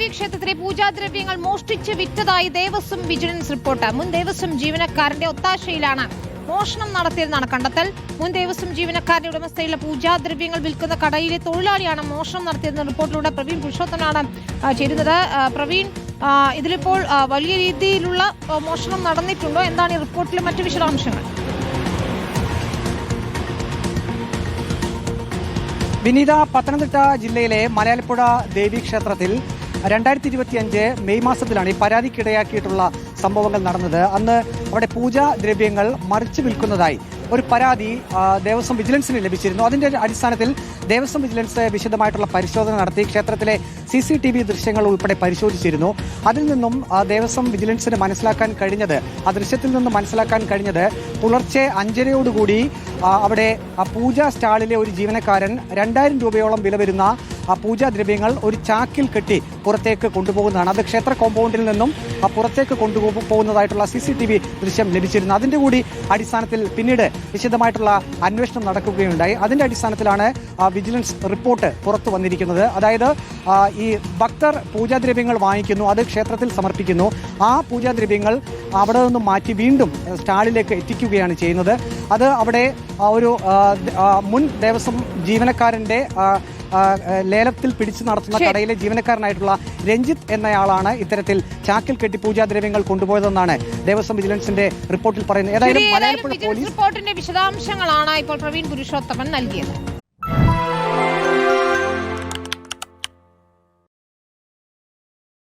ദേവീക്ഷേത്രത്തിലെ പൂജാദ്രവ്യങ്ങൾ മോഷ്ടിച്ച് വിറ്റതായി Devaswom vigilance report. മുൻ ദേവസ്വം ജീവനക്കാരന്റെ ഒത്താശയിലാണ് മോഷണം നടത്തിയതെന്നാണ് കണ്ടെത്തൽ. മുൻ ദേവസ്വം ജീവനക്കാരുടെ ഉടമസ്ഥയിലുള്ള പൂജാദ്രവ്യങ്ങൾ വിൽക്കുന്ന കടയിലെ തൊഴിലാളിയാണ് മോഷണം നടത്തിയതെന്ന റിപ്പോർട്ടിലൂടെ പ്രവീൺ പുരുഷോത്തമനാണ് ചേരുന്നത്. പ്രവീൺ, ഇതിലിപ്പോൾ വലിയ രീതിയിലുള്ള മോഷണം നടന്നിട്ടുണ്ടോ? എന്താണ് ഈ റിപ്പോർട്ടിലെ മറ്റു വിശദാംശങ്ങൾ? വിനീത, പത്തനംതിട്ട ജില്ലയിലെ മലയാലപ്പുഴ ദേവീക്ഷേത്രത്തിൽ 2025 മെയ് മാസത്തിലാണ് ഈ പരാതിക്കിടയാക്കിയിട്ടുള്ള സംഭവങ്ങൾ നടന്നത്. അന്ന് അവിടെ പൂജാദ്രവ്യങ്ങൾ മറിച്ചു വിൽക്കുന്നതായി ഒരു പരാതി ദേവസ്വം വിജിലൻസിന് ലഭിച്ചിരുന്നു. അതിന്റെ അടിസ്ഥാനത്തിൽ ദേവസ്വം വിജിലൻസ് വിശദമായിട്ടുള്ള പരിശോധന നടത്തി ക്ഷേത്രത്തിലെ CCTV ദൃശ്യങ്ങൾ ഉൾപ്പെടെ പരിശോധിച്ചിരുന്നു. അതിൽ നിന്നും ദേവസ്വം വിജിലൻസിന് മനസ്സിലാക്കാൻ കഴിഞ്ഞത്, ആ ദൃശ്യത്തിൽ നിന്ന് മനസ്സിലാക്കാൻ കഴിഞ്ഞത്, പുലർച്ചെ 5:30 അവിടെ പൂജാ സ്റ്റാളിലെ ഒരു ജീവനക്കാരൻ 2000 രൂപയോളം വില വരുന്ന പൂജാദ്രവ്യങ്ങൾ ഒരു ചാക്കിൽ കെട്ടി പുറത്തേക്ക് കൊണ്ടുപോകുന്നതാണ്. അത് ക്ഷേത്ര കോമ്പൗണ്ടിൽ നിന്നും പുറത്തേക്ക് കൊണ്ടുപോകുന്നതായിട്ടുള്ള CCTV ദൃശ്യം ലഭിച്ചിരുന്നു. അതിന്റെ കൂടി അടിസ്ഥാനത്തിൽ പിന്നീട് വിശദമായിട്ടുള്ള അന്വേഷണം നടക്കുകയുണ്ടായി. അതിന്റെ അടിസ്ഥാനത്തിലാണ് വിജിലൻസ് റിപ്പോർട്ട് പുറത്തു വന്നിരിക്കുന്നത്. അതായത് ഈ ഭക്തർ പൂജാദ്രവ്യങ്ങൾ വാങ്ങിക്കുന്നു, അത് ക്ഷേത്രത്തിൽ സമർപ്പിക്കുന്നു. ആ പൂജാദ്രവ്യങ്ങൾ അവിടെ നിന്നും മാറ്റി വീണ്ടും സ്റ്റാളിലേക്ക് എത്തിക്കുകയാണ് ചെയ്യുന്നത്. അത് അവിടെ ഒരു മുൻ ദേവസ്വം ജീവനക്കാരന്റെ ലേലത്തിൽ പിടിച്ചു നടത്തുന്ന കടയിലെ ജീവനക്കാരനായിട്ടുള്ള രഞ്ജിത്ത് എന്നയാളാണ് ഇത്തരത്തിൽ ചാക്കിൽ കെട്ടി പൂജാദ്രവ്യങ്ങൾ കൊണ്ടുപോയതെന്നാണ് ദേവസ്വം വിജിലൻസിന്റെ റിപ്പോർട്ടിൽ പറയുന്നത്. ഏതായാലും മലയാളപ്പുഴ പോലീസ് റിപ്പോർട്ടിന്റെ വിശദാംശങ്ങളാണ് ഇപ്പോൾ പ്രവീൺ പുരുഷോത്തമൻ നൽകിയത്.